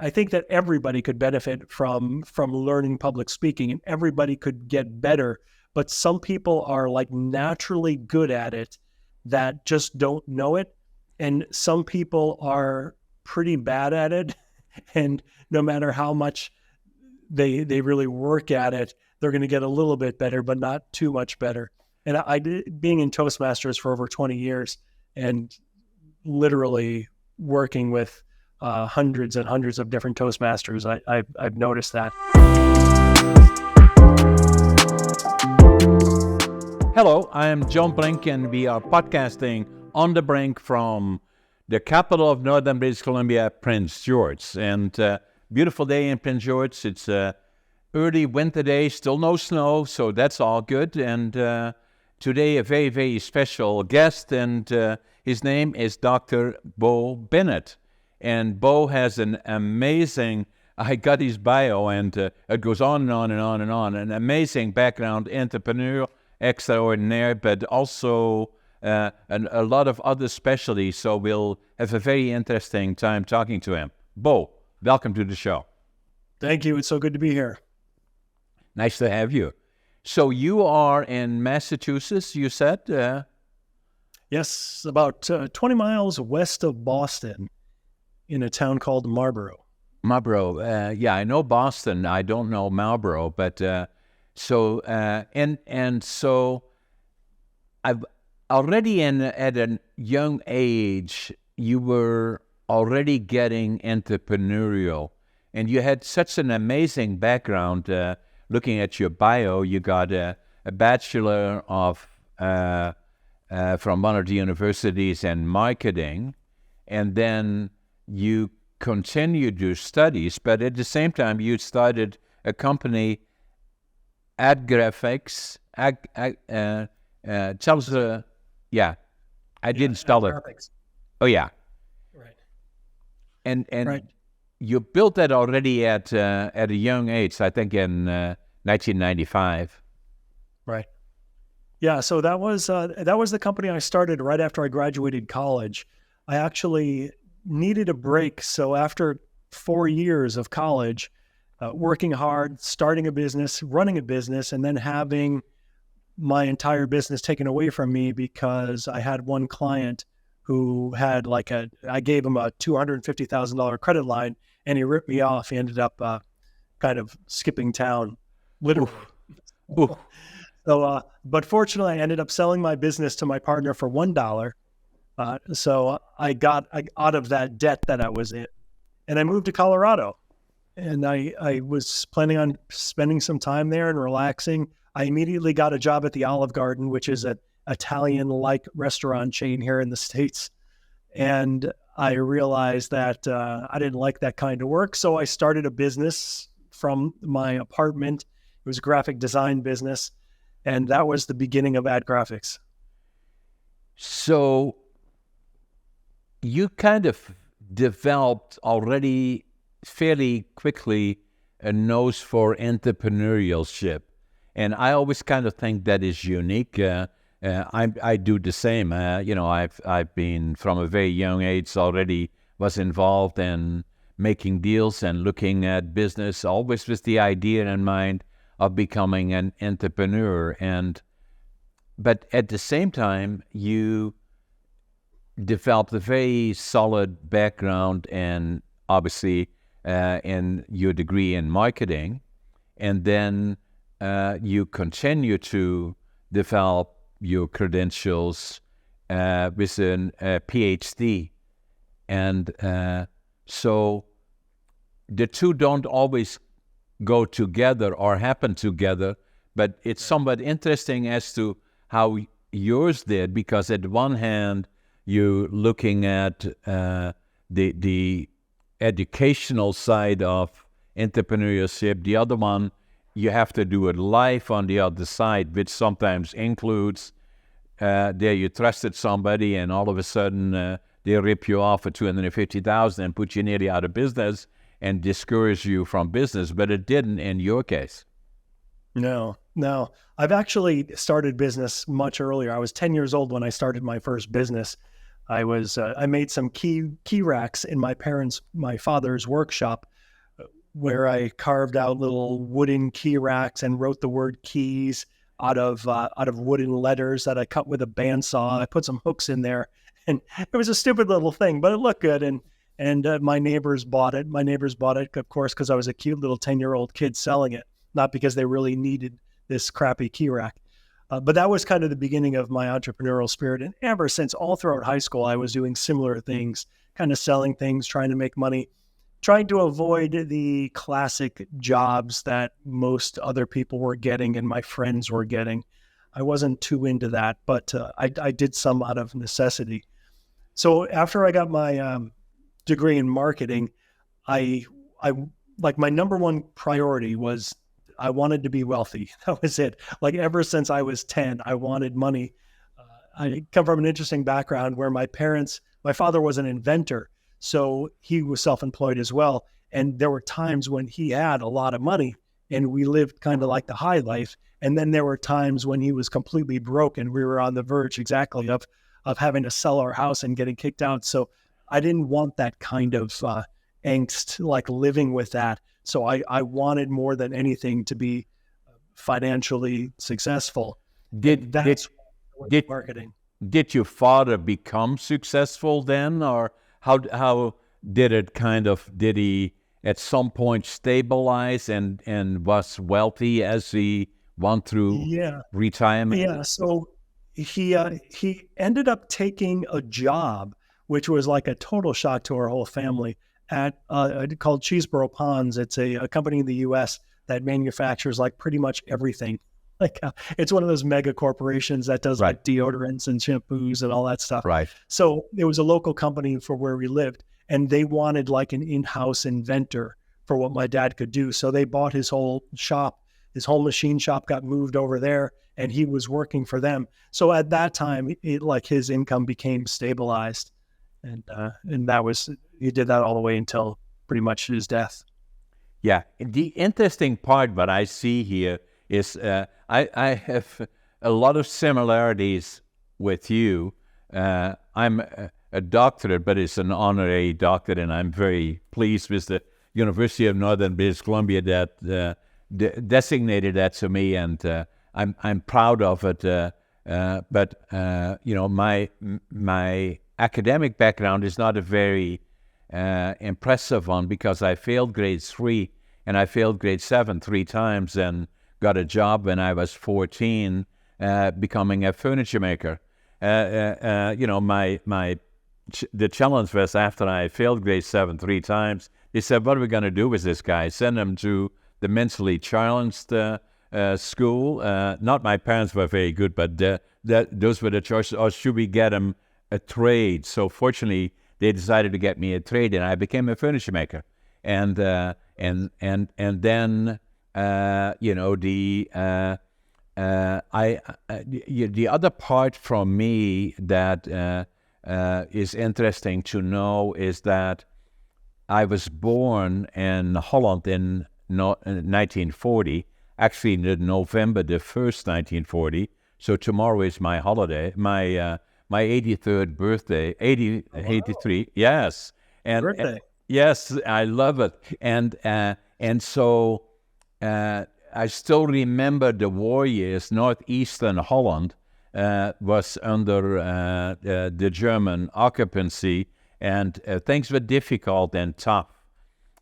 I think that everybody could benefit from learning public speaking, and everybody could get better. But some people are like naturally good at it that just don't know it. And some people are pretty bad at it. And no matter how much they really work at it, they're going to get a little bit better, but not too much better. And I did, being in Toastmasters for over 20 years and literally working with hundreds and hundreds of different Toastmasters, I've noticed that. Hello, I am John Brink, and we are podcasting on the Brink from the capital of Northern British Columbia, Prince George. And beautiful day in Prince George. It's early winter day, still no snow, so that's all good. And today a very, very special guest, and his name is Dr. Bo Bennett. And Bo has an amazing, I got his bio, and it goes on and on and on and on, an amazing background, entrepreneurial, extraordinary, but also a lot of other specialties. So we'll have a very interesting time talking to him. Bo, welcome to the show. Thank you. It's so good to be here. Nice to have you. So you are in Massachusetts, you said? Yes, about 20 miles west of Boston in a town called Marlborough. Marlborough. Yeah, I know Boston. I don't know Marlborough, but so I've already at a young age, you were already getting entrepreneurial, and you had such an amazing background. Looking at your bio, you got a bachelor of from one of the universities in marketing, and then you continued your studies, but at the same time, you started a company, Adgrafix. Tell us, I didn't spell it. Adgrafix. Oh, yeah. Right. And right. You built that already at a young age, I think in 1995. Right. Yeah, so that was the company I started right after I graduated college. I actually needed a break, so after 4 years of college, working hard, starting a business, running a business, and then having my entire business taken away from me because I had one client who had I gave him a $250,000 credit line, and he ripped me off. He ended up kind of skipping town, literally. Oof. So, but fortunately, I ended up selling my business to my partner for $1. So I got out of that debt that I was in, and I moved to Colorado. And I was planning on spending some time there and relaxing. I immediately got a job at the Olive Garden, which is an Italian-like restaurant chain here in the States. And I realized that I didn't like that kind of work. So I started a business from my apartment. It was a graphic design business. And that was the beginning of Adgrafix. So you kind of developed already fairly quickly a nose for entrepreneurship. And I always kind of think that is unique. I do the same. I've been from a very young age already was involved in making deals and looking at business, always with the idea in mind of becoming an entrepreneur. But at the same time, you developed a very solid background and obviously in your degree in marketing, and then you continue to develop your credentials with a PhD. And so the two don't always go together or happen together, but it's somewhat interesting as to how yours did, because at one hand, you're looking at the educational side of entrepreneurship. The other one, you have to do it live on the other side, which sometimes includes there you trusted somebody and all of a sudden they rip you off for $250,000 and put you nearly out of business and discourage you from business. But it didn't in your case. No. I've actually started business much earlier. I was 10 years old when I started my first business. I made some key racks in my father's workshop where I carved out little wooden key racks and wrote the word keys out of wooden letters that I cut with a bandsaw. I put some hooks in there, and it was a stupid little thing, but it looked good. And my neighbors bought it. My neighbors bought it, of course, because I was a cute little 10-year-old kid selling it, not because they really needed this crappy key rack. But that was kind of the beginning of my entrepreneurial spirit. And ever since, all throughout high school, I was doing similar things, kind of selling things, trying to make money, trying to avoid the classic jobs that most other people were getting and my friends were getting. I wasn't too into that, but I did some out of necessity. So after I got my degree in marketing, I like my number one priority was I wanted to be wealthy. That was it. Like ever since I was 10, I wanted money. I come from an interesting background where my father was an inventor, so he was self-employed as well. And there were times when he had a lot of money and we lived kind of like the high life. And then there were times when he was completely broke and we were on the verge exactly of having to sell our house and getting kicked out. So I didn't want that kind of angst, like living with that. So I wanted more than anything to be financially successful. Did Marketing. Did your father become successful then, or how did it did he at some point stabilize and was wealthy as he went through retirement? Yeah. So he ended up taking a job, which was like a total shock to our whole family, at called Cheeseboro Ponds. It's a company in the U.S. that manufactures like pretty much everything. Like it's one of those mega corporations that does like deodorants and shampoos and all that stuff. Right. So it was a local company for where we lived, and they wanted like an in-house inventor for what my dad could do. So they bought his whole shop. His whole machine shop got moved over there, and he was working for them. So at that time, his income became stabilized. And that was, he did that all the way until pretty much his death. Yeah. The interesting part what I see here is I have a lot of similarities with you. I'm a doctorate, but it's an honorary doctorate, and I'm very pleased with the University of Northern British Columbia that designated that to me, and I'm proud of it. But my academic background is not a very impressive one, because I failed grade 3 and I failed grade 7 3 times and got a job when I was 14 becoming a furniture maker. The challenge was, after I failed grade 7 3 times, they said, what are we going to do with this guy? Send him to the mentally challenged school. Not my parents were very good, but those were the choices. Or should we get him a trade? So fortunately, they decided to get me a trade, and I became a furniture maker. And then the other part from me that is interesting to know is that I was born in Holland in 1940, actually November the 1st, 1940. So tomorrow is my holiday, my 83rd birthday, 83, yes. Birthday. Yes, I love it. And so I still remember the war years. Northeastern Holland was under the German occupancy, and things were difficult and tough.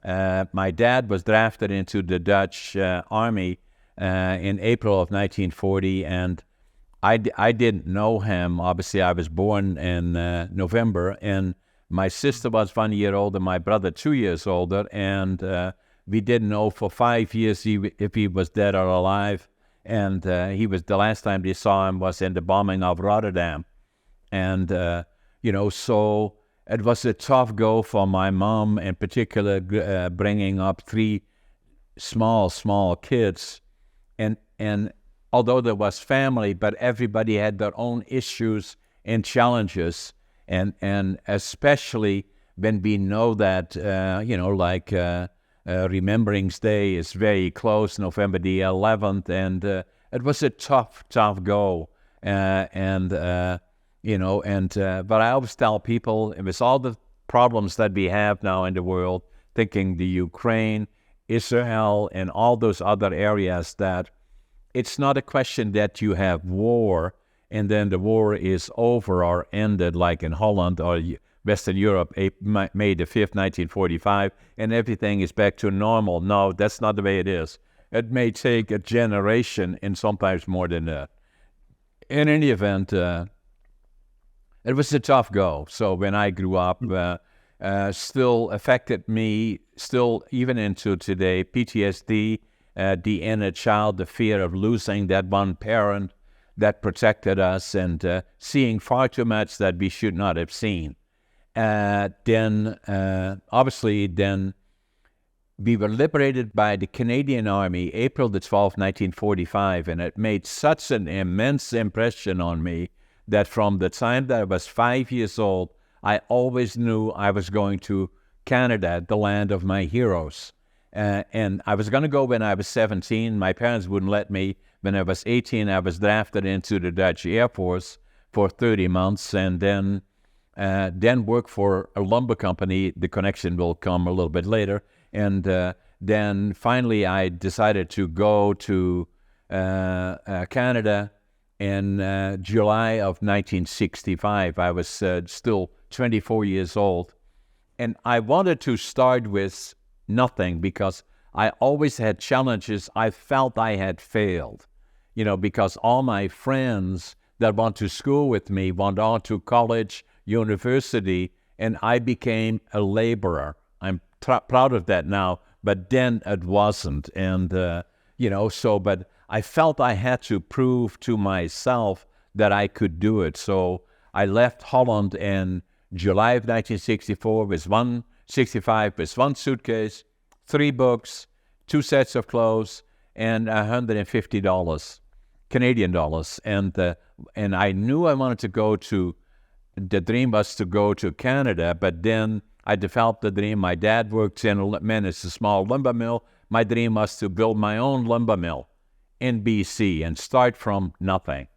My dad was drafted into the Dutch army in April of 1940, and I didn't know him. Obviously, I was born in November, and my sister was 1 year older, my brother 2 years older, and we didn't know for 5 years if he was dead or alive. And he was, the last time they saw him was in the bombing of Rotterdam. And, so it was a tough go for my mom, in particular, bringing up 3 small kids. And although there was family, but everybody had their own issues and challenges. And especially when we know that, Remembrance Day is very close, November the 11th, and it was a tough go. But I always tell people, with all the problems that we have now in the world, thinking the Ukraine, Israel and all those other areas, that it's not a question that you have war and then the war is over or ended, like in Holland or Western Europe, May the 5th, 1945, and everything is back to normal. No, that's not the way it is. It may take a generation and sometimes more than that. In any event, it was a tough go. So when I grew up, still affected me, still even into today, PTSD, the inner child, the fear of losing that one parent that protected us, and seeing far too much that we should not have seen. Then we were liberated by the Canadian Army, April the 12th, 1945, and it made such an immense impression on me that from the time that I was 5 years old, I always knew I was going to Canada, the land of my heroes. And I was going to go when I was 17. My parents wouldn't let me. When I was 18, I was drafted into the Dutch Air Force for 30 months, and then worked for a lumber company. The connection will come a little bit later. And then finally I decided to go to Canada in July of 1965. I was still 24 years old. And I wanted to start with nothing because I always had challenges. I felt I had failed, because all my friends that went to school with me went on to college, university, and I became a laborer. I'm proud of that now, but then it wasn't. And, but I felt I had to prove to myself that I could do it. So I left Holland in July of 1964 with 165 with one suitcase, 3 books, 2 sets of clothes, and $150, Canadian dollars. And I knew I wanted to go to, the dream was to go to Canada, but then I developed the dream. My dad worked in managed a small lumber mill. My dream was to build my own lumber mill in BC and start from nothing.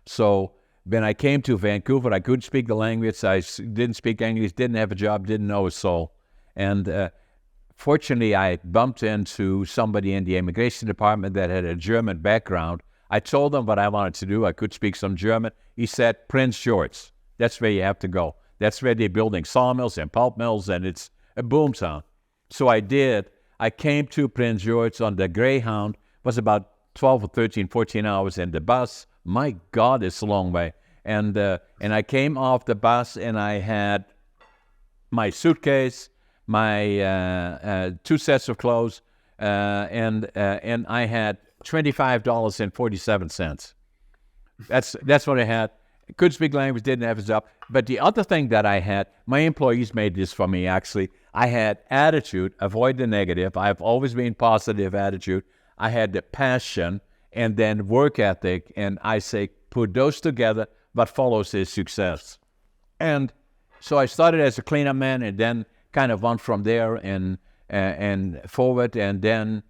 So when I came to Vancouver, I couldn't speak the language. I didn't speak English, didn't have a job, didn't know a soul. And fortunately, I bumped into somebody in the immigration department that had a German background. I told him what I wanted to do. I could speak some German. He said, Prince George, that's where you have to go. That's where they're building sawmills and pulp mills, and it's a boom town. So I did. I came to Prince George on the Greyhound. It was about 12 or 13, 14 hours in the bus. My God, it's a long way. And I came off the bus, and I had my suitcase, my 2 sets of clothes, and I had $25.47. That's what I had. Couldn't speak language, didn't have a job. But the other thing that I had, my employees made this for me, actually. I had attitude, avoid the negative. I've always been positive attitude. I had the passion and then work ethic. And I say, put those together, what follows is success. And so I started as a cleanup man and then kind of went from there and forward. And then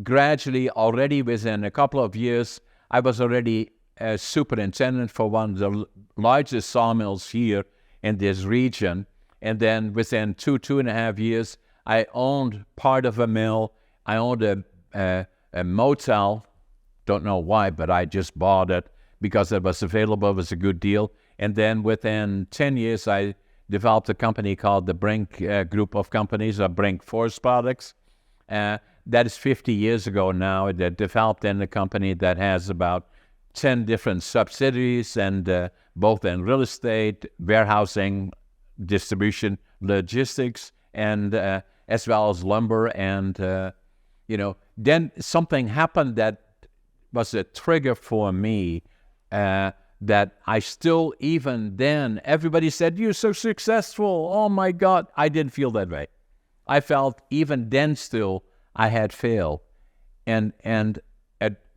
gradually, already within a couple of years, I was already as superintendent for one of the largest sawmills here in this region. And then within 2.5 years, I owned part of a mill. I owned a motel. Don't know why, but I just bought it because it was available. It was a good deal. And then within 10 years, I developed a company called the Brink group of companies, or Brink Forest Products. That is 50 years ago now. That developed in a company that has about 10 different subsidiaries, and both in real estate, warehousing, distribution, logistics, and as well as lumber. And, then something happened that was a trigger for me that I still, even then, everybody said, you're so successful. Oh, my God. I didn't feel that way. I felt even then still I had failed. And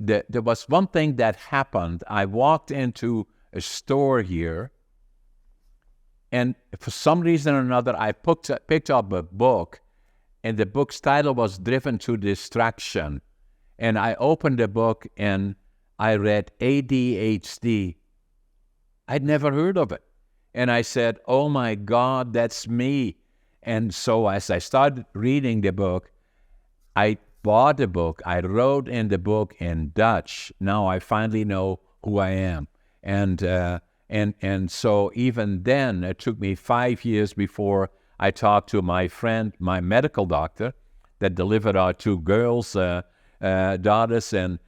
there was one thing that happened. I walked into a store here, and for some reason or another, I picked up a book, and the book's title was Driven to Distraction. And I opened the book, and I read ADHD. I'd never heard of it. And I said, oh, my God, that's me. And so as I started reading the book, I bought a book. I wrote in the book in Dutch. Now I finally know who I am. And so even then, it took me 5 years before I talked to my friend, my medical doctor, that delivered our two girls, daughters, and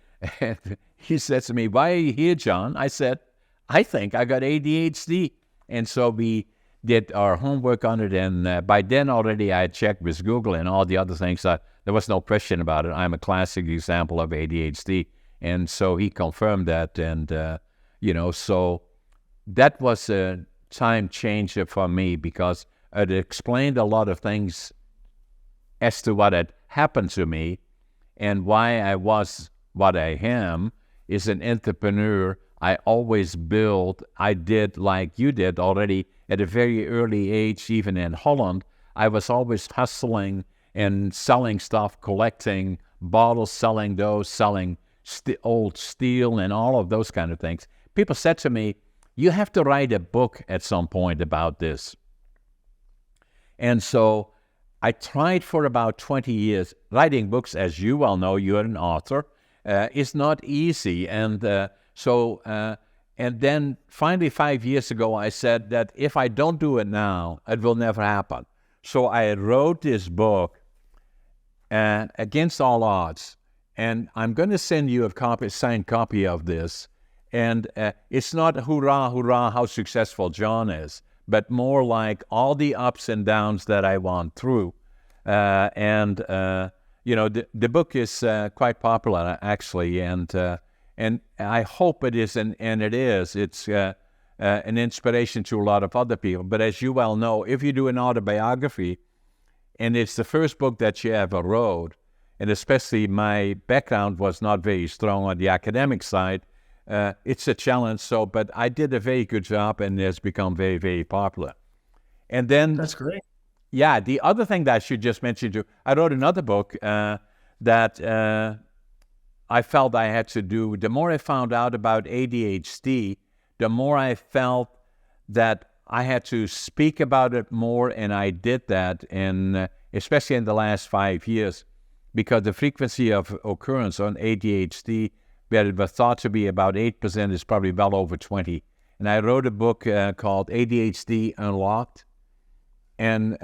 he said to me, "Why are you here, John?" I said, "I think I got ADHD." And so we did our homework on it, and by then already I had checked with Google and all the other things. There was no question about it. I'm a classic example of ADHD. And so he confirmed that, and, so that was a time changer for me because it explained a lot of things as to what had happened to me and why I was what I am. Is an entrepreneur. I always build. I did like you did already at a very early age, even in Holland. I was always hustling and selling stuff, collecting bottles, selling those, selling old steel and all of those kind of things. People said to me, "You have to write a book at some point about this." And so I tried for about 20 years. Writing books, as you well know, you're an author, is not easy. And and then finally 5 years ago, I said that if I don't do it now, it will never happen. So I wrote this book against all odds. And I'm going to send you a signed copy of this. And it's not hurrah, hurrah, how successful John is, but more like all the ups and downs that I went through. The book is quite popular, actually, and I hope it is, and it is. It's an inspiration to a lot of other people. But as you well know, if you do an autobiography, and it's the first book that you ever wrote, and especially my background was not very strong on the academic side, it's a challenge. But I did a very good job, and it's become very, very popular. And then That's great. Yeah, the other thing that I should just mention too, I wrote another book that I felt I had to do. The more I found out about ADHD, the more I felt that I had to speak about it more, and I did that, and especially in the last 5 years, because the frequency of occurrence on ADHD, where it was thought to be about 8%, is probably well over 20. And I wrote a book called ADHD Unlocked, and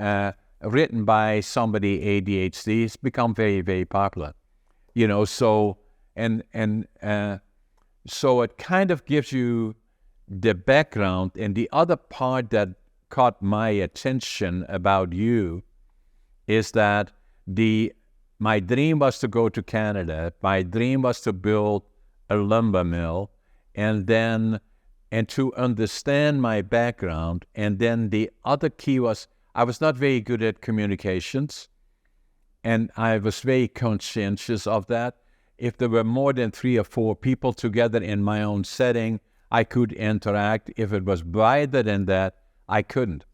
written by somebody ADHD. It's become very, very popular, So so it kind of gives you the background. And the other part that caught my attention about you is that my dream was to go to Canada. My dream was to build a lumber mill, and to understand my background. And then the other key was I was not very good at communications, and I was very conscientious of that. If there were more than 3 or 4 people together in my own setting, I could interact. If it was wider than that, I couldn't.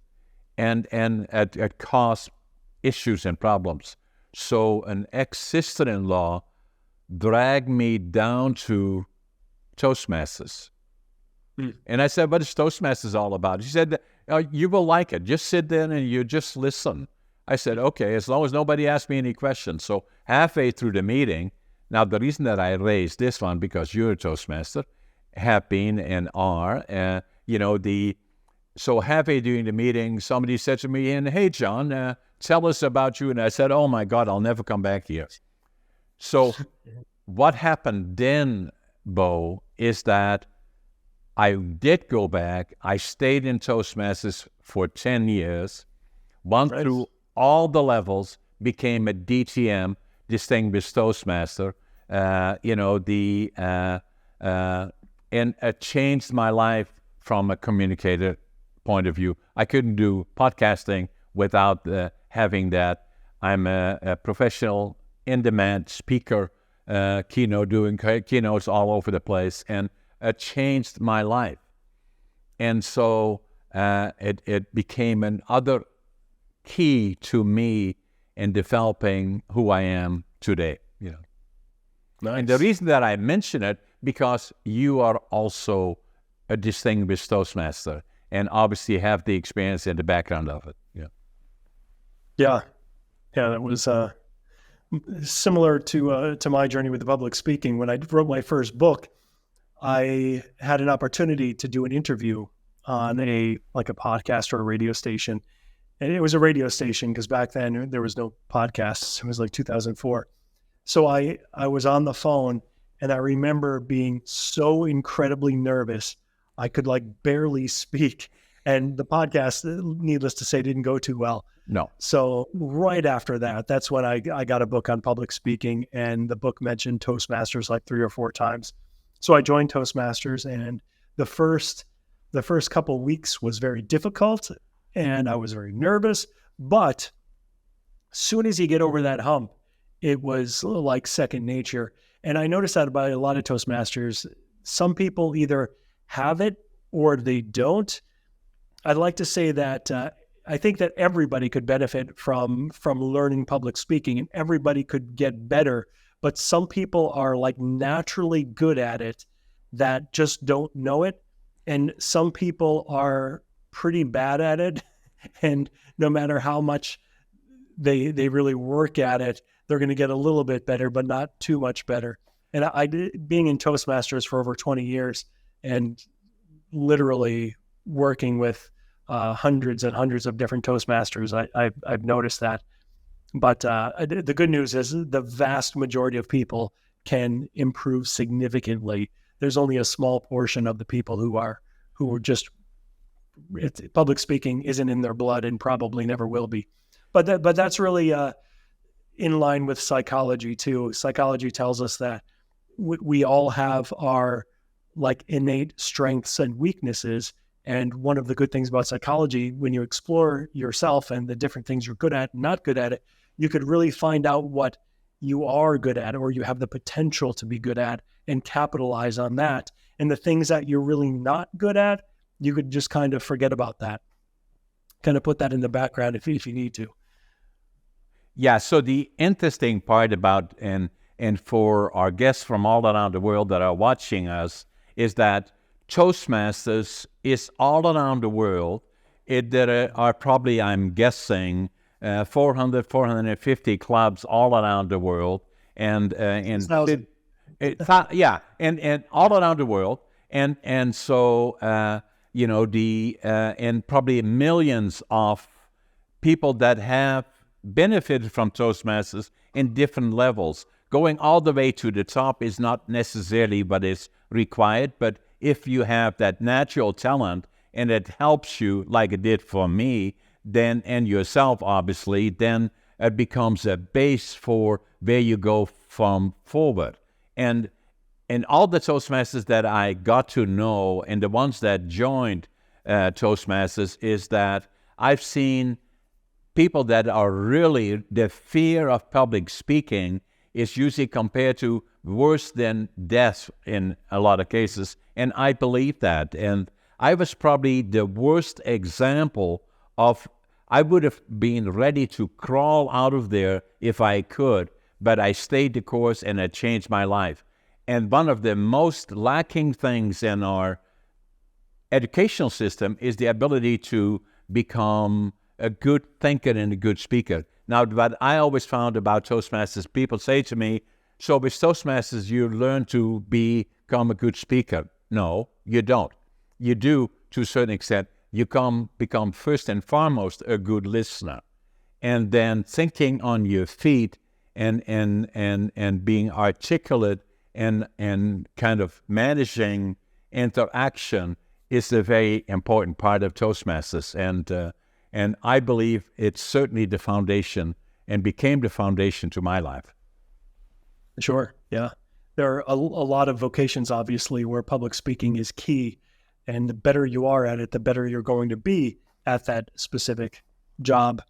And it caused issues and problems. So an ex-sister-in-law dragged me down to Toastmasters. And I said, "What is Toastmasters all about?" She said, "You will like it. Just sit there and you just listen." I said, "Okay, as long as nobody asks me any questions." So halfway through the meeting, now the reason that I raised this one, because you're a Toastmaster, have been and are, so halfway during the meeting, somebody said to me, "Hey, John, tell us about you." And I said, "Oh my God, I'll never come back here." So what happened then, Bo, is that I did go back. I stayed in Toastmasters for 10 years, went through all the levels, became a DTM, Distinguished Toastmaster, and it changed my life from a communicator point of view. I couldn't do podcasting without having that. I'm a professional, in-demand speaker, doing keynotes all over the place, and it changed my life. And so it became another key to me in developing who I am today. Nice. And the reason that I mention it, because you are also a distinguished Toastmaster and obviously have the experience and the background of it. Yeah, that was similar to my journey with the public speaking, when I wrote my first book, I had an opportunity to do an interview on a podcast or a radio station. And it was a radio station because back then there was no podcasts. It was like 2004. So I was on the phone, and I remember being so incredibly nervous. I could barely speak. And the podcast, needless to say, didn't go too well. No. So right after that, that's when I got a book on public speaking, and the book mentioned Toastmasters 3 or 4 times. So I joined Toastmasters, and the first couple of weeks was very difficult, and I was very nervous. But as soon as you get over that hump, it was like second nature. And I noticed that about a lot of Toastmasters. Some people either have it or they don't. I'd like to say that I think that everybody could benefit from learning public speaking, and everybody could get better. But some people are naturally good at it that just don't know it. And some people are pretty bad at it. And no matter how much they really work at it, they're going to get a little bit better, but not too much better. And I did, being in Toastmasters for over 20 years and literally working with hundreds and hundreds of different Toastmasters, I've noticed that. But the good news is the vast majority of people can improve significantly. There's only a small portion of the people who are just, public speaking isn't in their blood and probably never will be. But that's really in line with psychology too. Psychology tells us that we all have our innate strengths and weaknesses. And one of the good things about psychology, when you explore yourself and the different things you're good at and not good at it, you could really find out what you are good at, or you have the potential to be good at, and capitalize on that. And the things that you're really not good at, you could just kind of forget about that. Kind of put that in the background if you need to. Yeah, so the interesting part about, and for our guests from all around the world that are watching us, is that Toastmasters is all around the world. There are probably, I'm guessing, 400, 450 clubs all around the world, and all around the world, and so and probably millions of people that have benefited from Toastmasters in different levels. Going all the way to the top is not necessarily what is required, but if you have that natural talent and it helps you like it did for me, then, and yourself obviously, then it becomes a base for where you go from forward. And all the Toastmasters that I got to know and the ones that joined Toastmasters is that I've seen people that are really, the fear of public speaking is usually compared to worse than death in a lot of cases. And I believe that. And I was probably the worst example of, I would have been ready to crawl out of there if I could, but I stayed the course and it changed my life. And one of the most lacking things in our educational system is the ability to become a good thinker and a good speaker. Now, what I always found about Toastmasters, people say to me, so with Toastmasters, you learn to become a good speaker. No, you don't. You do, to a certain extent. You become first and foremost a good listener. And then thinking on your feet and being articulate and kind of managing interaction is a very important part of Toastmasters. And I believe it's certainly the foundation and became the foundation to my life. Sure, yeah. There are a lot of vocations, obviously, where public speaking is key. And the better you are at it, the better you're going to be at that specific job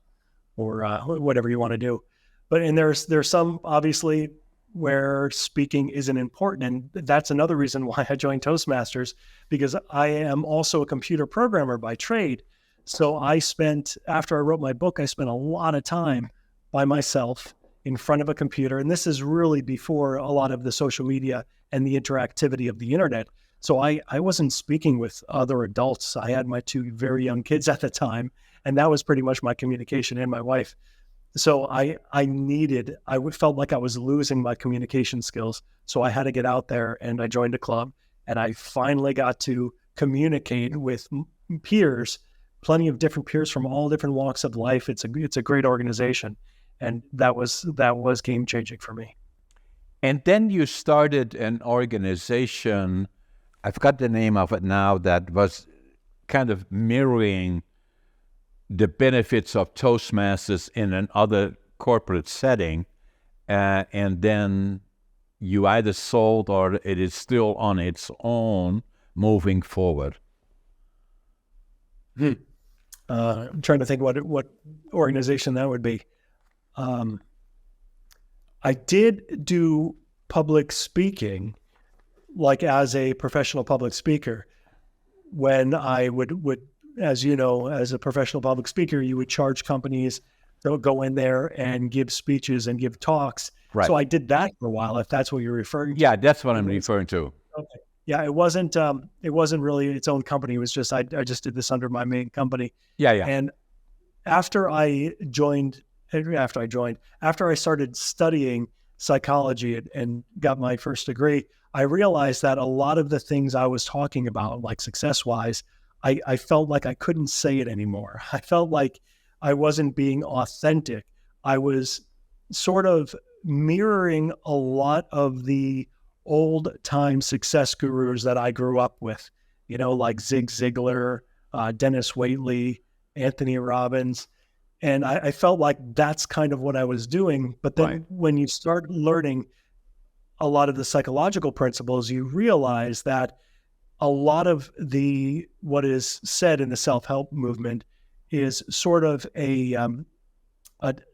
or whatever you want to do. And there's some, obviously, where speaking isn't important. And that's another reason why I joined Toastmasters, because I am also a computer programmer by trade. So after I wrote my book, I spent a lot of time by myself in front of a computer. And this is really before a lot of the social media and the interactivity of the internet. So I wasn't speaking with other adults. I had my 2 very young kids at the time, and that was pretty much my communication, and my wife. So I felt like I was losing my communication skills. So I had to get out there, and I joined a club, and I finally got to communicate with peers, plenty of different peers from all different walks of life. It's a great organization. And that was game changing for me. And then you started an organization, I forgot the name of it now, that was kind of mirroring the benefits of Toastmasters in another corporate setting. And then you either sold or it is still on its own moving forward. I'm trying to think what organization that would be. I did do public speaking, like as a professional public speaker. When I would, as you know, as a professional public speaker, you would charge companies to go in there and give speeches and give talks. Right. So I did that for a while, if that's what you're referring to. Yeah, that's what I'm referring to. Okay. Yeah, it wasn't really its own company. It was just, I just did this under my main company. Yeah. And after I started studying psychology and got my first degree, I realized that a lot of the things I was talking about, like success-wise, I felt like I couldn't say it anymore. I felt like I wasn't being authentic. I was sort of mirroring a lot of the old-time success gurus that I grew up with, like Zig Ziglar, Dennis Waitley, Anthony Robbins. And I felt like that's kind of what I was doing. But then when you start learning a lot of the psychological principles, you realize that a lot of what is said in the self-help movement is sort of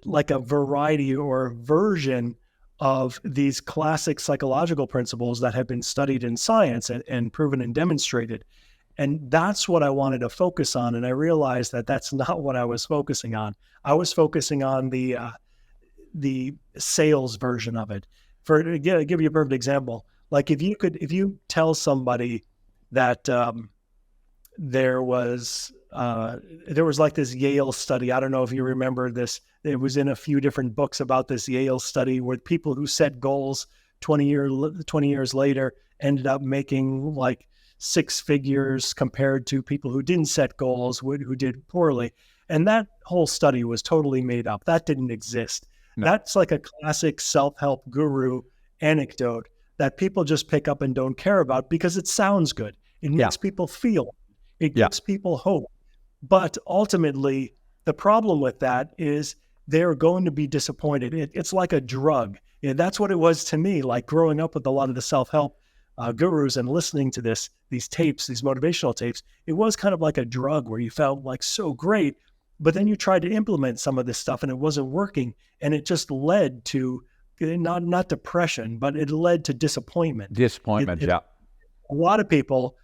like a variety or version of these classic psychological principles that have been studied in science and proven and demonstrated. And that's what I wanted to focus on. And I realized that that's not what I was focusing on. I was focusing on the sales version of it. To give you a perfect example, like if you tell somebody that there was like this Yale study. I don't know if you remember this. It was in a few different books about this Yale study where people who set goals 20 years later ended up making like six figures compared to people who didn't set goals, who did poorly. And that whole study was totally made up. That didn't exist. No. That's like a classic self-help guru anecdote that people just pick up and don't care about because it sounds good. It makes people feel. It gives people hope. But ultimately, the problem with that is they're going to be disappointed. It's like a drug. That's what it was to me, like growing up with a lot of the self-help gurus and listening to these tapes, these motivational tapes. It was kind of like a drug where you felt like so great, but then you tried to implement some of this stuff and it wasn't working. And it just led to not depression, but it led to disappointment. Yeah. A lot of people,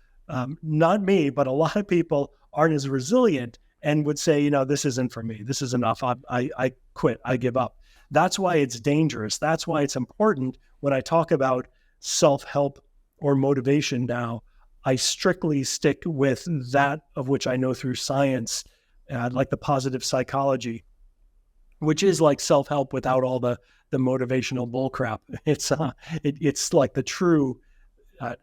not me, but a lot of people aren't as resilient and would say, this isn't for me. This is enough. I quit. I give up. That's why it's dangerous. That's why it's important when I talk about self-help or motivation now, I strictly stick with that of which I know through science, like the positive psychology, which is like self-help without all the motivational bullcrap. It's like the true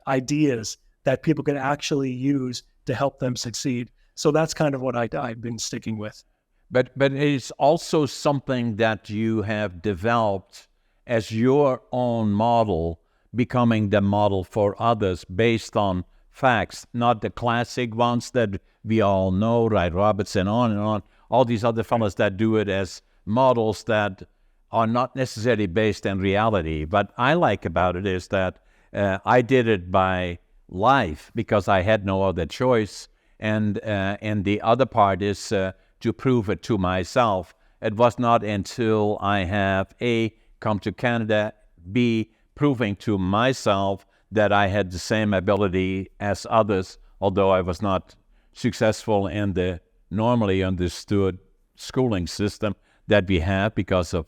ideas that people can actually use to help them succeed. So that's kind of what I've been sticking with. But it's also something that you have developed as your own model, becoming the model for others based on facts, not the classic ones that we all know, right? Robertson, on and on, all these other fellows that do it as models that are not necessarily based in reality. But I like about it is that I did it by life because I had no other choice. And the other part is to prove it to myself. It was not until I have A, come to Canada, B, proving to myself that I had the same ability as others, although I was not successful in the normally understood schooling system that we have because of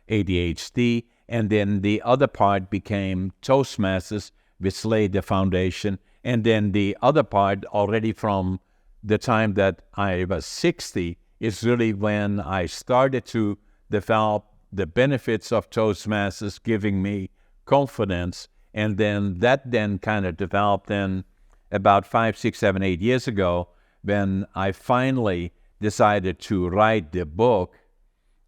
ADHD. And then the other part became Toastmasters, which laid the foundation. And then the other part, already from the time that I was 60, is really when I started to developed the benefits of Toastmasters, giving me confidence. And then that kind of developed then about 5, 6, 7, 8 years ago, when I finally decided to write the book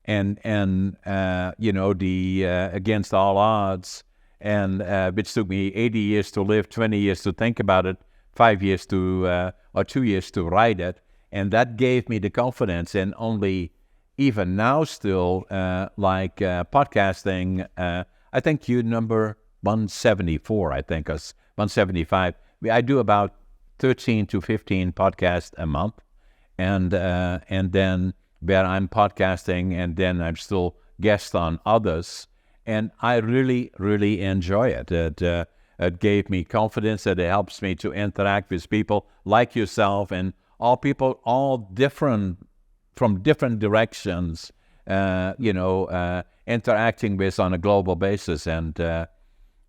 and the Against All Odds, and which took me 80 years to live, 20 years to think about it, 5 years to, or 2 years to write it. And that gave me the confidence. And only even now still, podcasting, I think you number 174, I think, or 175. I do about 13 to 15 podcasts a month. And then where I'm podcasting, and then I'm still guest on others. And I really, really enjoy it. It gave me confidence, that it helps me to interact with people like yourself, and all people, all different, from different directions, interacting with on a global basis. And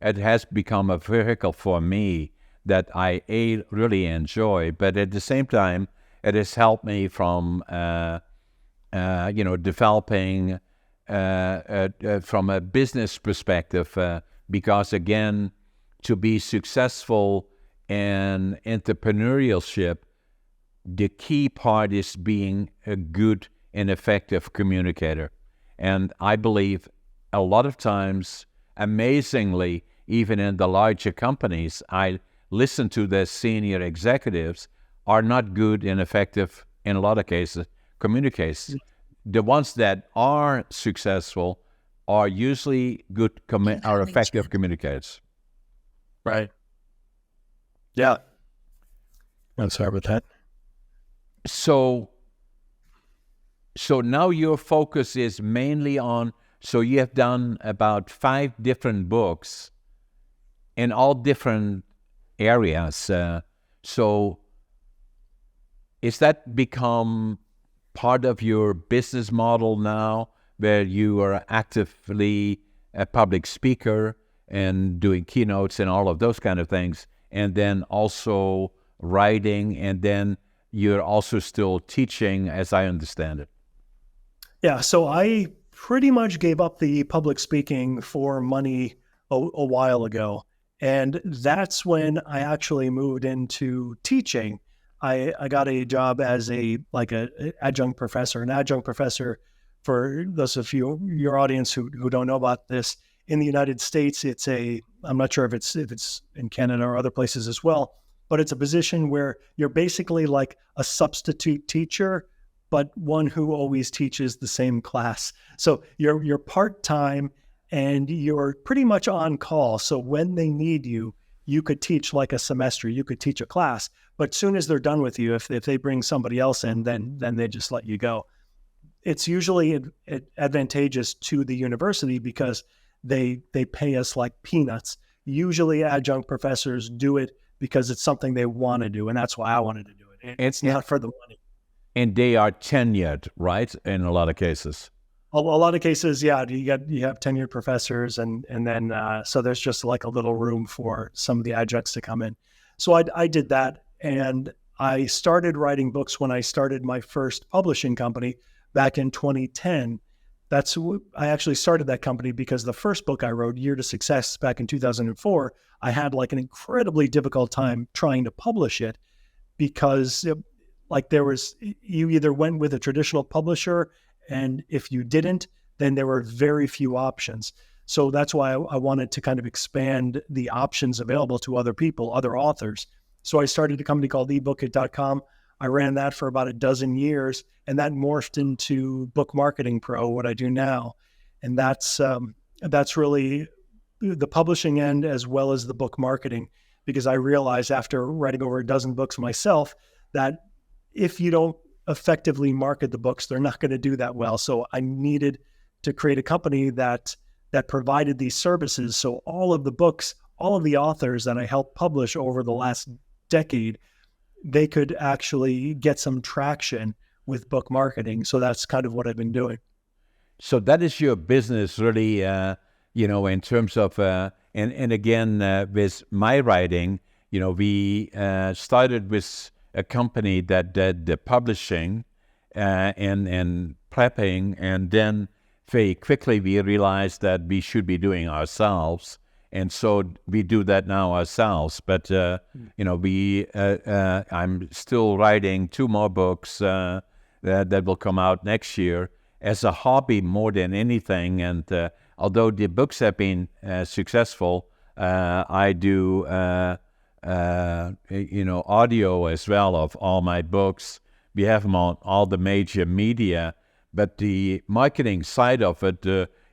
it has become a vehicle for me that I really enjoy. But at the same time, it has helped me from, developing from a business perspective, because again, to be successful in entrepreneurship, the key part is being a good and effective communicator. And I believe a lot of times, amazingly, even in the larger companies, I listen to the senior executives are not good and effective in a lot of cases, communicators. The ones that are successful are usually good, are effective communicators. Right. Yeah. I'm sorry about that. So now your focus is mainly on, so you have done about 5 different books in all different areas. So is that become part of your business model now, where you are actively a public speaker and doing keynotes and all of those kind of things, and then also writing, and then you're also still teaching, as I understand it? Yeah, so I pretty much gave up the public speaking for money a while ago. And that's when I actually moved into teaching. I got a job as an adjunct professor. An adjunct professor, for those of you, your audience who don't know about this, in the United States, I'm not sure if it's in Canada or other places as well, but it's a position where you're basically like a substitute teacher, but one who always teaches the same class. So you're part-time and you're pretty much on call. So when they need you, you could teach like a semester, you could teach a class, but as soon as they're done with you, if they bring somebody else in, then they just let you go. It's usually advantageous to the university because they pay us like peanuts. Usually adjunct professors do it because it's something they want to do, and that's why I wanted to do it. It's not for the money. And they are tenured, right? In a lot of cases. A lot of cases, yeah. You have tenured professors, and then so there's just like a little room for some of the adjuncts to come in. So I did that, and I started writing books when I started my first publishing company back in 2010. I actually started that company because the first book I wrote, Year to Success, back in 2004, I had like an incredibly difficult time trying to publish it because you either went with a traditional publisher, and if you didn't, then there were very few options. So that's why I wanted to kind of expand the options available to other people, other authors. So I started a company called eBooks.com. I ran that for about a dozen years, and that morphed into Book Marketing Pro, what I do now. And that's really the publishing end as well as the book marketing, because I realized after writing over a dozen books myself that if you don't effectively market the books, they're not going to do that well. So I needed to create a company that provided these services. So all of the books, all of the authors that I helped publish over the last decade, they could actually get some traction with book marketing. So that's kind of what I've been doing. So that is your business really, in terms of, and again, with my writing, we started with a company that did the publishing and prepping, and then very quickly we realized that we should be doing ourselves. And so we do that now ourselves. But, I'm still writing 2 more books that will come out next year as a hobby more than anything. And although the books have been successful, I do, audio as well of all my books. We have them on all the major media, but the marketing side of it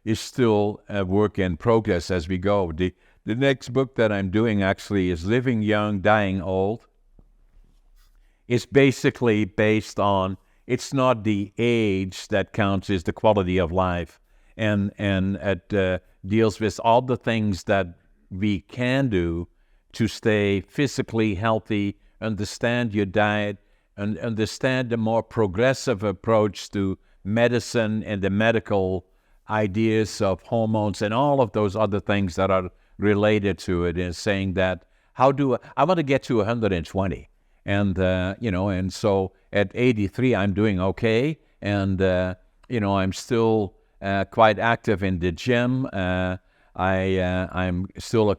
is still a work in progress as we go. The next book that I'm doing actually is Living Young, Dying Old. It's basically based on, it's not the age that counts, it's the quality of life. And it deals with all the things that we can do to stay physically healthy, understand your diet, and understand the more progressive approach to medicine and the medical ideas of hormones and all of those other things that are related to it, is saying that I want to get to 120, and so at 83 I'm doing okay, and I'm still quite active in the gym. I'm still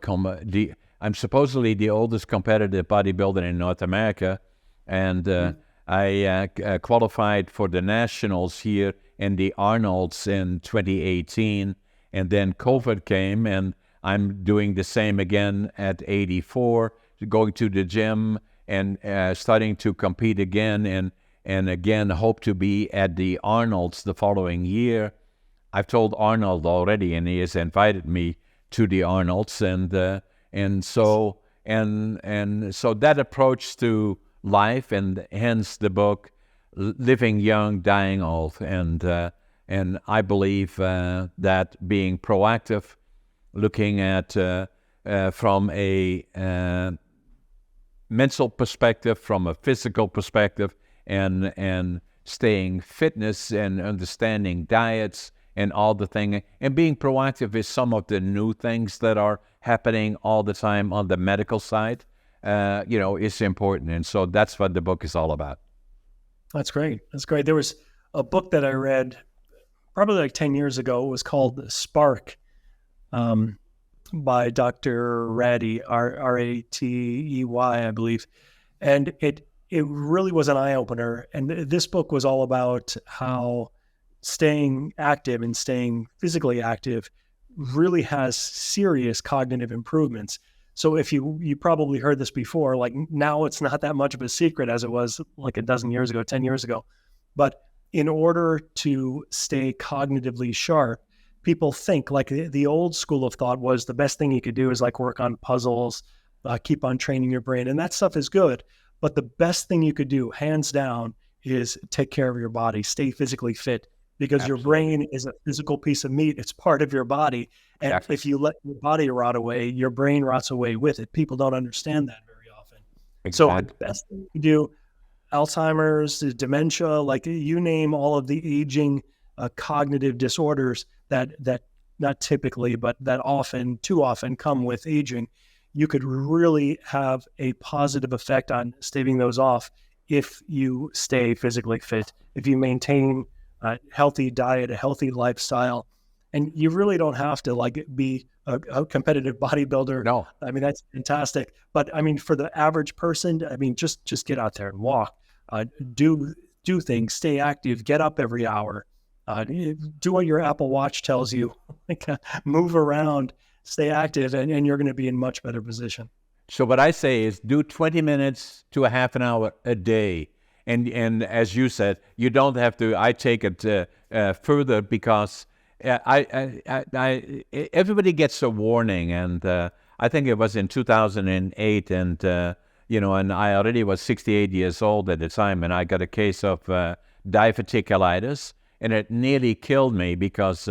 I'm supposedly the oldest competitive bodybuilder in North America, and I qualified for the nationals here in the Arnolds in 2018, and then COVID came, and I'm doing the same again at 84, going to the gym and starting to compete again, and again hope to be at the Arnolds the following year. I've told Arnold already, and he has invited me to the Arnolds, and so that approach to life, and hence the book Living Young, Dying Old, and I believe that being proactive, looking at from a mental perspective, from a physical perspective, and staying fitness and understanding diets and all the thing, and being proactive with some of the new things that are happening all the time on the medical side, is important. And so that's what the book is all about. That's great. That's great. There was a book that I read probably like 10 years ago. It was called Spark, by Dr. Ratey, Ratey, I believe. And it really was an eye-opener. And this book was all about how staying active and staying physically active really has serious cognitive improvements. So if you probably heard this before, like now it's not that much of a secret as it was like a dozen years ago, 10 years ago. But in order to stay cognitively sharp, people think like the old school of thought was the best thing you could do is like work on puzzles, keep on training your brain. And that stuff is good. But the best thing you could do, hands down, is take care of your body, stay physically fit, because Absolutely. your brain is a physical piece of meat. It's part of your body. And Exactly. if you let your body rot away, your brain rots away with it. People don't understand that very often. So the best thing you do, Alzheimer's, dementia, like you name all of the aging cognitive disorders that not typically, but that too often come with aging, you could really have a positive effect on staving those off if you stay physically fit, if you maintain a healthy diet, a healthy lifestyle. And you really don't have to like be a competitive bodybuilder. No. I mean, that's fantastic. But I mean, for the average person, I mean, just get out there and walk, do things, stay active, get up every hour, do what your Apple Watch tells you, like, move around, stay active, and you're going to be in much better position. So what I say is do 20 minutes to a half an hour a day. And as you said, you don't have to. I take it further because everybody gets a warning, and I think it was in 2008, and and I already was 68 years old at the time, and I got a case of diverticulitis, and it nearly killed me because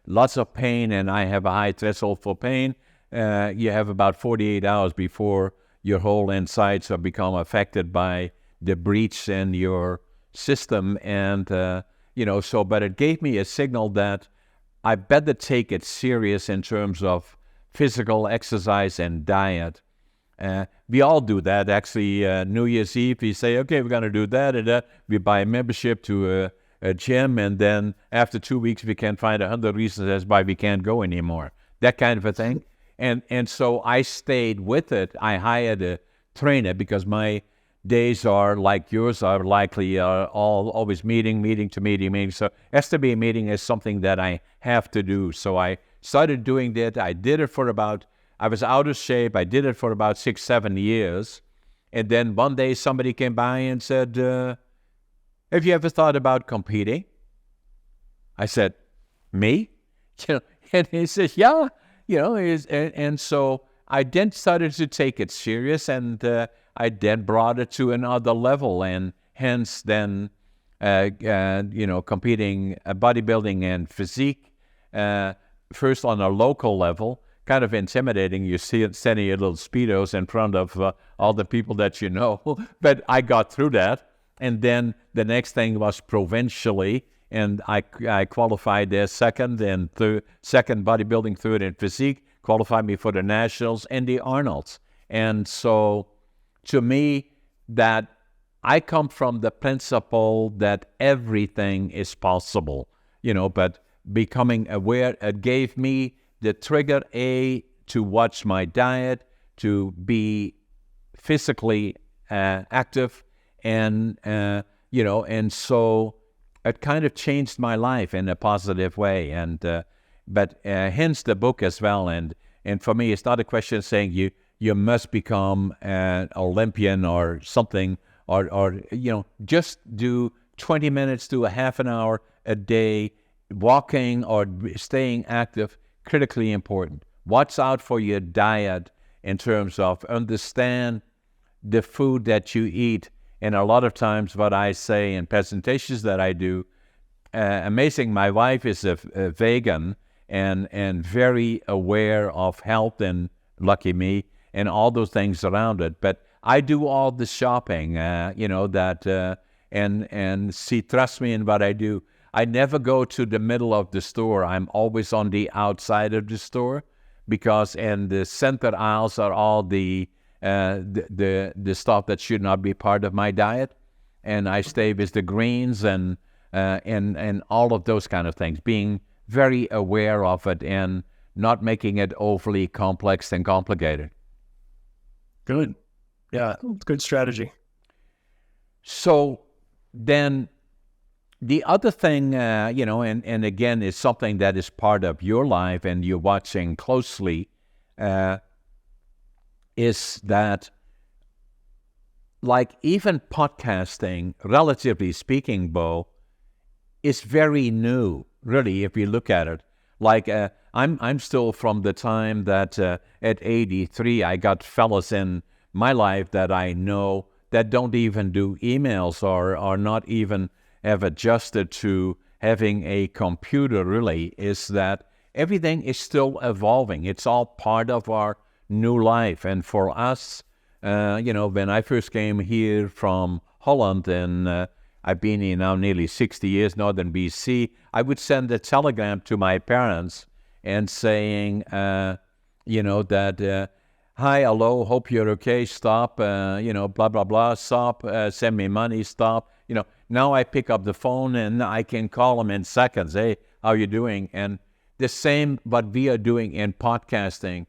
lots of pain, and I have a high threshold for pain. You have about 48 hours before your whole insides have become affected by the breach in your system, and but it gave me a signal that I better take it serious in terms of physical exercise and diet. We all do that. Actually, New Year's Eve, we say, okay, we're going to do that and that. We buy a membership to a gym, and then after 2 weeks we can find 100 reasons as why we can't go anymore. That kind of a thing. And so I stayed with it. I hired a trainer because my days are like yours are likely always meeting to meeting. So STB meeting is something that I have to do. So I started doing that. I did it for I was out of shape. I did it for about 6-7 years. And then one day somebody came by and said, have you ever thought about competing? I said, me? And he says, yeah. And so I then started to take it serious, and I then brought it to another level, and hence then, competing bodybuilding and physique, first on a local level, kind of intimidating. You see it standing your little Speedos in front of all the people that you know, but I got through that. And then the next thing was provincially, and I qualified there second bodybuilding, third in physique, qualified me for the nationals and the Arnolds. And so to me, that I come from the principle that everything is possible, but becoming aware, it gave me the trigger, to watch my diet, to be physically active, and so it kind of changed my life in a positive way, but hence the book as well. And for me, it's not a question of saying you must become an Olympian or something, or just do 20 minutes to a half an hour a day, walking or staying active. Critically important. Watch out for your diet in terms of understand the food that you eat. And a lot of times what I say in presentations that I do, amazing, my wife is a vegan and very aware of health, and lucky me, and all those things around it. But I do all the shopping, and trust me in what I do. I never go to the middle of the store. I'm always on the outside of the store, because in the center aisles are all the stuff that should not be part of my diet, and I stay with the greens and all of those kind of things. Being very aware of it and not making it overly complex and complicated. Good, yeah, good strategy. So then. The other thing, and again, is something that is part of your life and you're watching closely, is that, like, even podcasting, relatively speaking, Bo, is very new, really, if you look at it. Like, I'm still from the time that at 83, I got fellas in my life that I know that don't even do emails or are not even have adjusted to having a computer. Really, is that everything is still evolving. It's all part of our new life. And for us, when I first came here from Holland, and I've been here now nearly 60 years, northern BC, I would send a telegram to my parents and saying, that, hi, hello, hope you're okay, stop, blah, blah, blah, stop, send me money, stop. Now I pick up the phone and I can call them in seconds. Hey, how you doing? And the same what we are doing in podcasting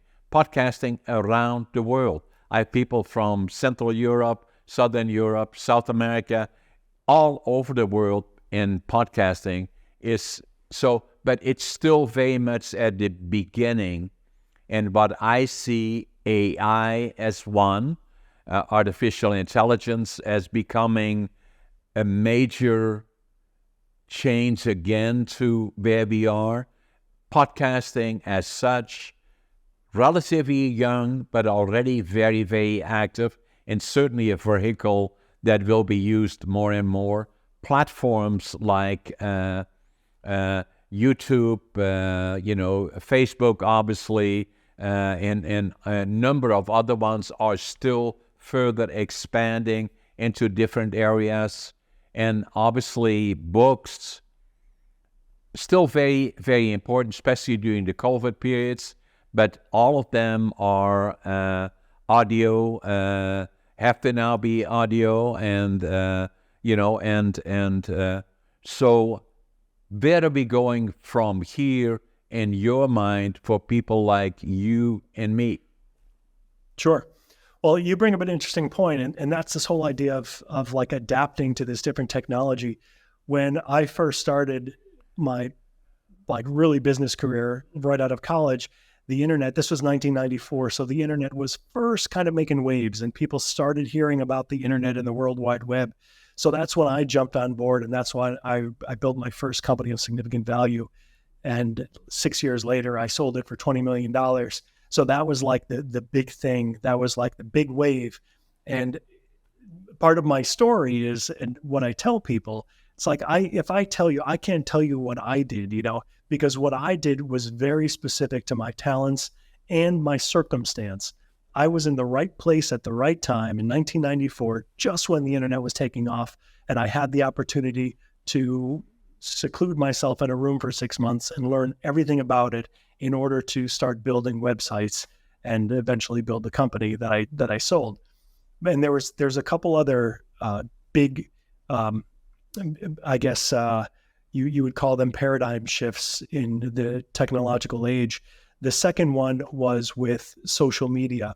around the world. I have people from Central Europe, Southern Europe, South America, all over the world in podcasting. But it's still very much at the beginning. And what I see AI as one, artificial intelligence as becoming a major change again to where we are. Podcasting as such, relatively young, but already very, very active, and certainly a vehicle that will be used more and more. Platforms like YouTube, Facebook, obviously, and a number of other ones are still further expanding into different areas. And obviously, books, still very, very important, especially during the COVID periods. But all of them are audio, have to now be audio, and So where are we going from here in your mind for people like you and me? Sure. Well, you bring up an interesting point, and that's this whole idea of like adapting to this different technology. When I first started my like really business career right out of college, the internet, this was 1994. So the internet was first kind of making waves and people started hearing about the internet and the World Wide Web. So that's when I jumped on board, and that's why I built my first company of significant value. And 6 years later, I sold it for $20 million. So that was like the big thing. That was like the big wave. And part of my story is, and what I tell people, it's like, if I tell you, I can't tell you what I did, because what I did was very specific to my talents and my circumstance. I was in the right place at the right time in 1994, just when the internet was taking off. And I had the opportunity to seclude myself in a room for 6 months and learn everything about it in order to start building websites and eventually build the company that I sold. And there's a couple other big, I guess you would call them paradigm shifts in the technological age. The second one was with social media,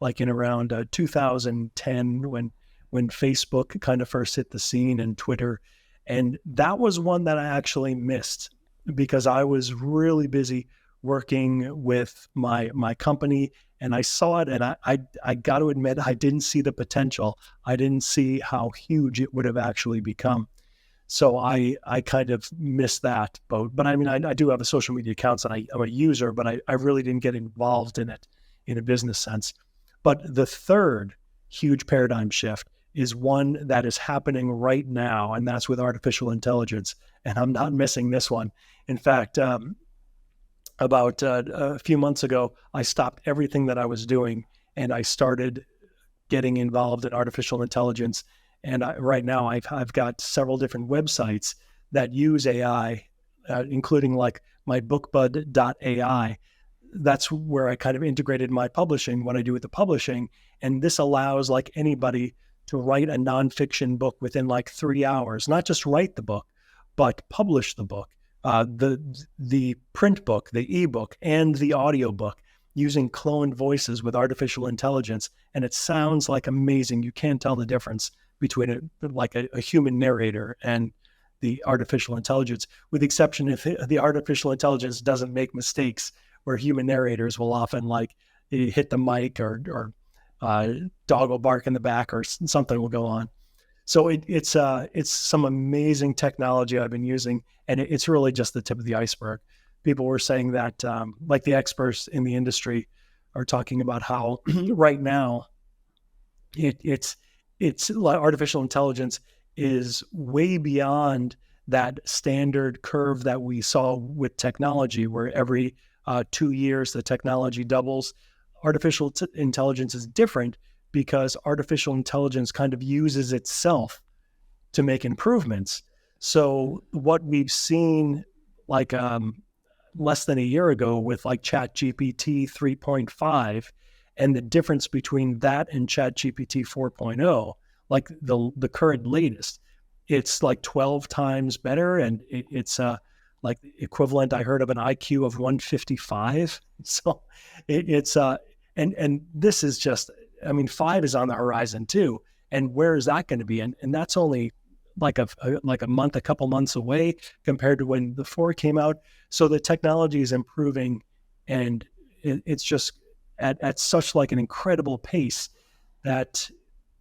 like in around 2010 when Facebook kind of first hit the scene, and Twitter. And that was one that I actually missed because I was really busy working with my company, and I saw it, and I got to admit, I didn't see the potential. I didn't see how huge it would have actually become. So I kind of missed that boat. But I mean, I do have a social media account, and I'm a user, but I really didn't get involved in it in a business sense. But the third huge paradigm shift is one that is happening right now, and that's with artificial intelligence. And I'm not missing this one. In fact, about a few months ago, I stopped everything that I was doing and I started getting involved in artificial intelligence. And right now I've got several different websites that use AI, including like my bookbud.ai. That's where I kind of integrated my publishing, what I do with the publishing. And this allows like anybody to write a nonfiction book within like 3 hours, not just write the book, but publish the book, the print book, the ebook, and the audio book using cloned voices with artificial intelligence. And it sounds like amazing. You can't tell the difference between a human narrator and the artificial intelligence, with the exception if the artificial intelligence doesn't make mistakes, where human narrators will often like hit the mic or dog will bark in the back or something will go on. So it's some amazing technology I've been using, and it's really just the tip of the iceberg. People were saying that, like the experts in the industry are talking about how right now it's artificial intelligence is way beyond that standard curve that we saw with technology, where every 2 years the technology doubles. Artificial intelligence is different because artificial intelligence kind of uses itself to make improvements. So what we've seen like less than a year ago with like ChatGPT 3.5 and the difference between that and ChatGPT 4.0, like the current latest, it's like 12 times better, and it's like equivalent, I heard, of an IQ of 155. So it's and this is just, I mean, 5 is on the horizon too. And where is that going to be? And that's only like a month, a couple months away compared to when the 4 came out. So the technology is improving, and it's just at such like an incredible pace that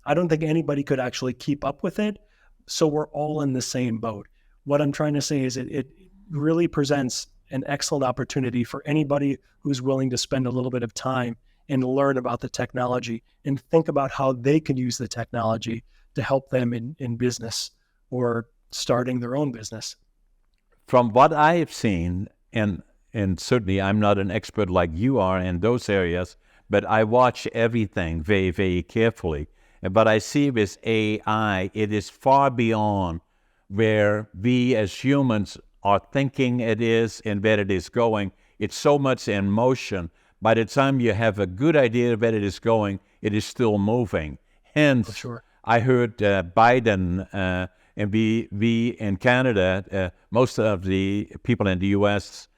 I don't think anybody could actually keep up with it. So we're all in the same boat. What I'm trying to say is it really presents an excellent opportunity for anybody who's willing to spend a little bit of time and learn about the technology and think about how they can use the technology to help them in business or starting their own business. From what I have seen, and certainly I'm not an expert like you are in those areas, but I watch everything very, very carefully. But I see with AI, it is far beyond where we as humans are thinking it is and where it is going. It's so much in motion. By the time you have a good idea of where it is going, it is still moving. Hence, For sure. I heard Biden and we in Canada, most of the people in the U.S.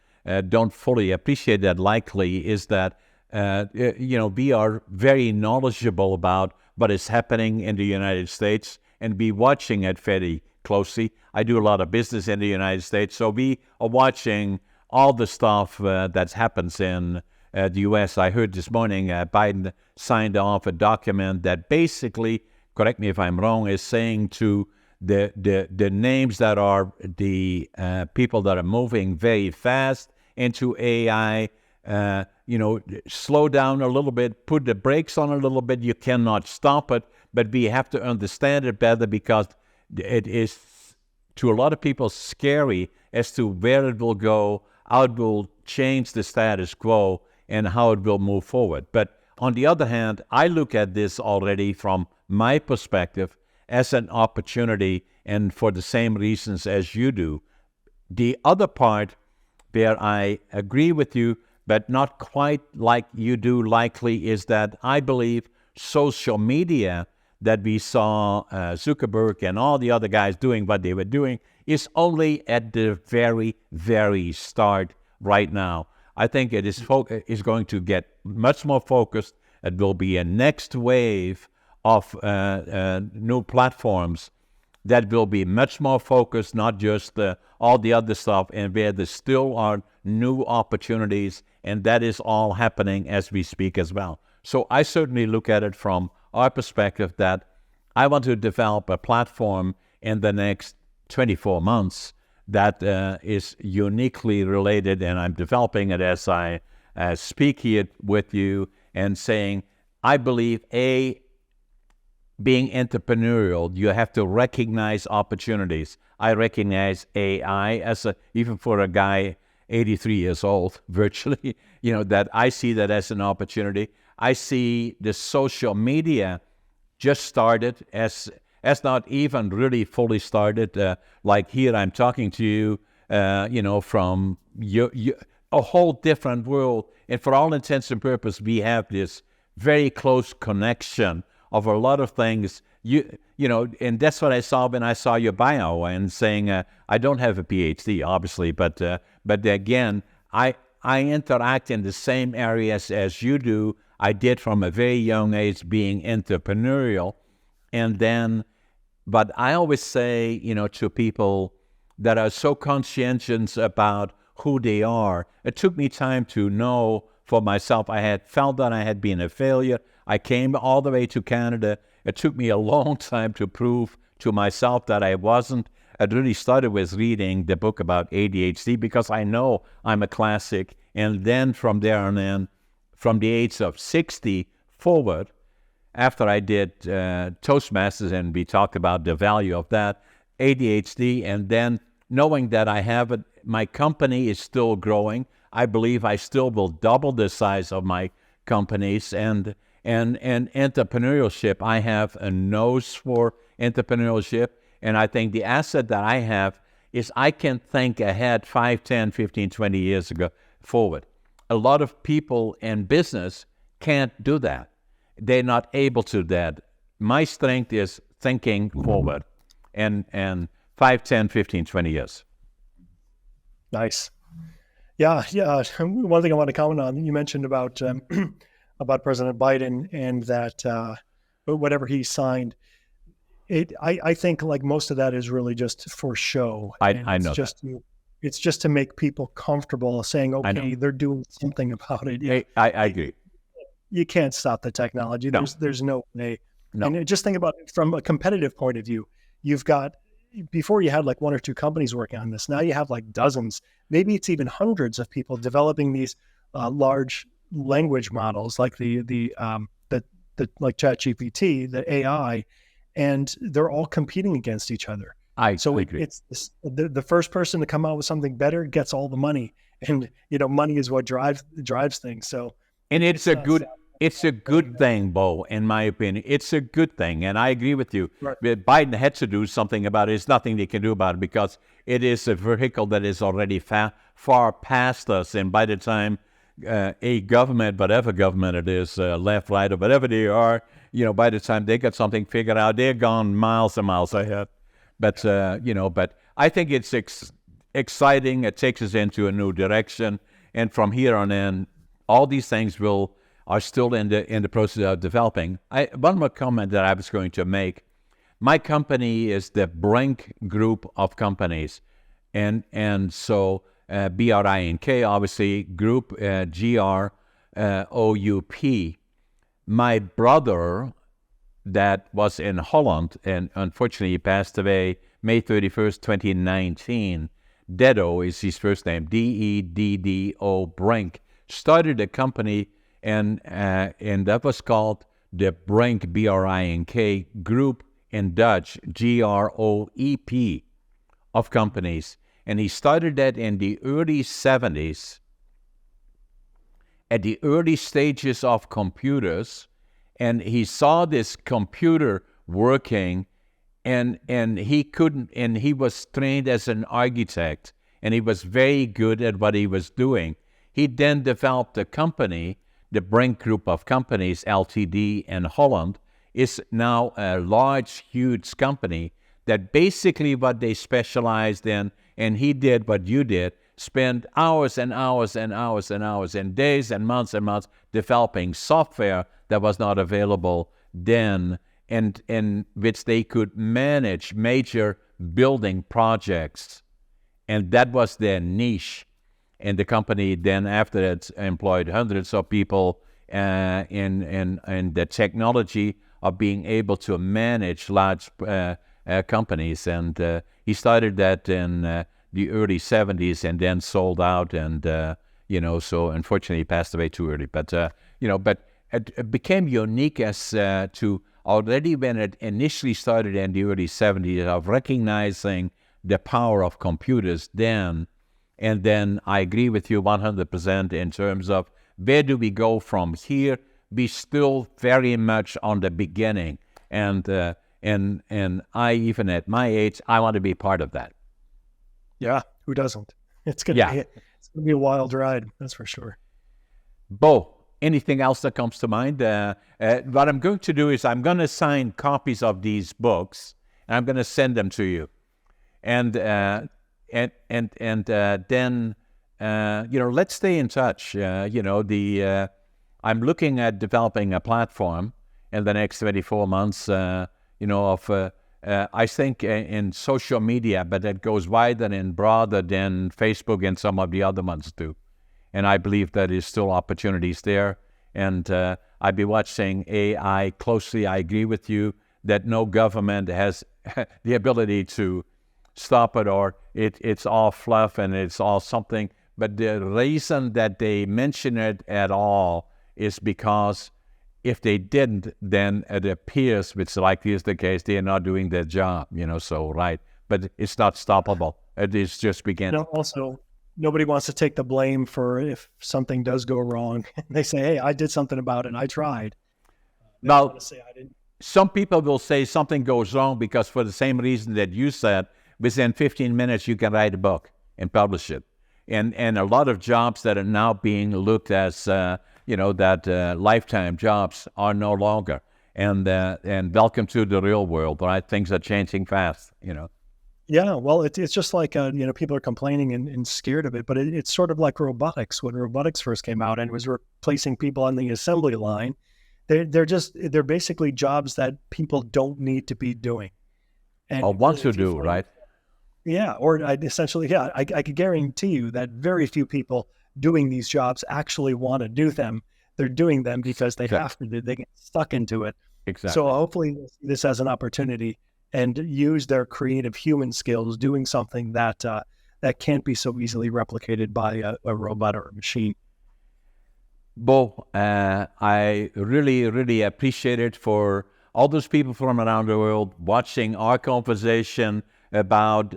Don't fully appreciate that. Likely is that we are very knowledgeable about what is happening in the United States and be watching it very closely. I do a lot of business in the United States, so we are watching all the stuff that happens in the U.S. I heard this morning Biden signed off a document that basically, correct me if I'm wrong, is saying to the names that are the people that are moving very fast into AI, slow down a little bit, put the brakes on a little bit. You cannot stop it, but we have to understand it better because it is, to a lot of people, scary as to where it will go, how it will change the status quo, and how it will move forward. But on the other hand, I look at this already from my perspective as an opportunity, and for the same reasons as you do. The other part where I agree with you, but not quite like you do likely, is that I believe social media that we saw Zuckerberg and all the other guys doing what they were doing is only at the very, very start right now. I think it is going to get much more focused. It will be a next wave of new platforms that will be much more focused, not just all the other stuff, and where there still are new opportunities, and that is all happening as we speak as well. So I certainly look at it from our perspective that I want to develop a platform in the next 24 months that is uniquely related, and I'm developing it as I speak here with you and saying, I believe, being entrepreneurial, you have to recognize opportunities. I recognize AI as even for a guy 83 years old, virtually, that I see that as an opportunity. I see the social media just started as not even really fully started. Like here, I'm talking to you, from a whole different world. And for all intents and purposes, we have this very close connection of a lot of things. And that's what I saw when I saw your bio and saying, I don't have a PhD, obviously, but again, I interact in the same areas as you do. I did from a very young age, being entrepreneurial. And then, but I always say, to people that are so conscientious about who they are, it took me time to know for myself. I had felt that I had been a failure. I came all the way to Canada. It took me a long time to prove to myself that I wasn't. It really started with reading the book about ADHD because I know I'm a classic. And then from there on in, from the age of 60 forward, after I did Toastmasters and we talked about the value of that, ADHD, and then knowing that I have it, my company is still growing. I believe I still will double the size of my companies, and entrepreneurship. I have a nose for entrepreneurship, and I think the asset that I have is I can think ahead 5, 10, 15, 20 years ago forward. A lot of people in business can't do that. They're not able to do that. My strength is thinking forward and 5, 10, 15, 20 years. Nice. Yeah. One thing I want to comment on, you mentioned about President Biden and that whatever he signed, I think like most of that is really just for show. I know it's just to make people comfortable saying, okay, they're doing something about it. I agree. You can't stop the technology. No. There's no way. No. And just think about it from a competitive point of view. You've got, before you had like 1 or 2 companies working on this. Now you have like dozens, maybe it's even hundreds of people developing these large language models like the like ChatGPT, the AI, and they're all competing against each other. I agree. It's the first person to come out with something better gets all the money, and money is what drives things. So, and it's a good thing, Bo. In my opinion, it's a good thing, and I agree with you. Right. Biden had to do something about it. There's nothing they can do about it because it is a vehicle that is already far past us, and by the time a government, whatever government it is, left, right, or whatever they are, by the time they get something figured out, they're gone miles and miles ahead. But but I think it's exciting. It takes us into a new direction, and from here on in, all these things are still in the process of developing. One more comment that I was going to make. My company is the Brink group of companies, and so Brink, obviously, group, GROUP. My brother that was in Holland, and unfortunately he passed away May 31st, 2019. Deddo is his first name, Deddo, Brink, started a company, and that was called the Brink, Brink group, in Dutch, GROEP, of companies. And he started that in the early 70s, at the early stages of computers, and he saw this computer working, and he was trained as an architect, and he was very good at what he was doing. He then developed a company, the Brink Group of Companies, Ltd, in Holland, is now a large, huge company that basically what they specialized in, and he did what you did, spend hours and hours and hours and hours and days and months developing software that was not available then, and in which they could manage major building projects. And that was their niche. And the company then after that employed hundreds of people in the technology of being able to manage large companies. And he started that in the early 70s and then sold out, and so unfortunately he passed away too early. But it became unique as to already when it initially started in the early 70s of recognizing the power of computers then. And then I agree with you 100% in terms of where do we go from here? We still very much on the beginning, and I, even at my age, I want to be part of that. Yeah, who doesn't? It's gonna be a wild ride, that's for sure. Bo, anything else that comes to mind? What I'm going to do is I'm going to sign copies of these books, and I'm going to send them to you, and then let's stay in touch. I'm looking at developing a platform in the next 24 months. I think in social media, but that goes wider and broader than Facebook and some of the other ones do. And I believe that there's still opportunities there. And I'd be watching AI closely. I agree with you that no government has the ability to stop it, or it's all fluff and it's all something. But the reason that they mention it at all is because if they didn't, then it appears, which likely is the case, they are not doing their job, right. But it's not stoppable. It is just beginning. Also, nobody wants to take the blame for if something does go wrong. They say, hey, I did something about it and I tried. Now, some people will say something goes wrong because for the same reason that you said, within 15 minutes you can write a book and publish it. And a lot of jobs that are now being looked as, lifetime jobs are no longer. And welcome to the real world, right? Things are changing fast, Yeah, well, it's just like, people are complaining and scared of it, but it's sort of like robotics. When robotics first came out and was replacing people on the assembly line, they're basically jobs that people don't need to be doing. And or want to do, right? Yeah, or I could guarantee you that very few people doing these jobs actually want to do them. They're doing them because they have to. They get stuck into it. Exactly. So hopefully this has an opportunity and use their creative human skills doing something that can't be so easily replicated by a robot or a machine. Bo, I really, really appreciate it for all those people from around the world watching our conversation about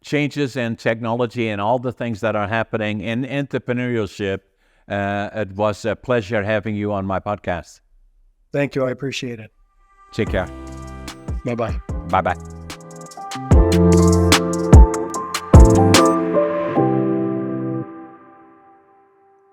changes in technology and all the things that are happening in entrepreneurship. It was a pleasure having you on my podcast. Thank you. I appreciate it. Take care. Bye-bye. Bye-bye.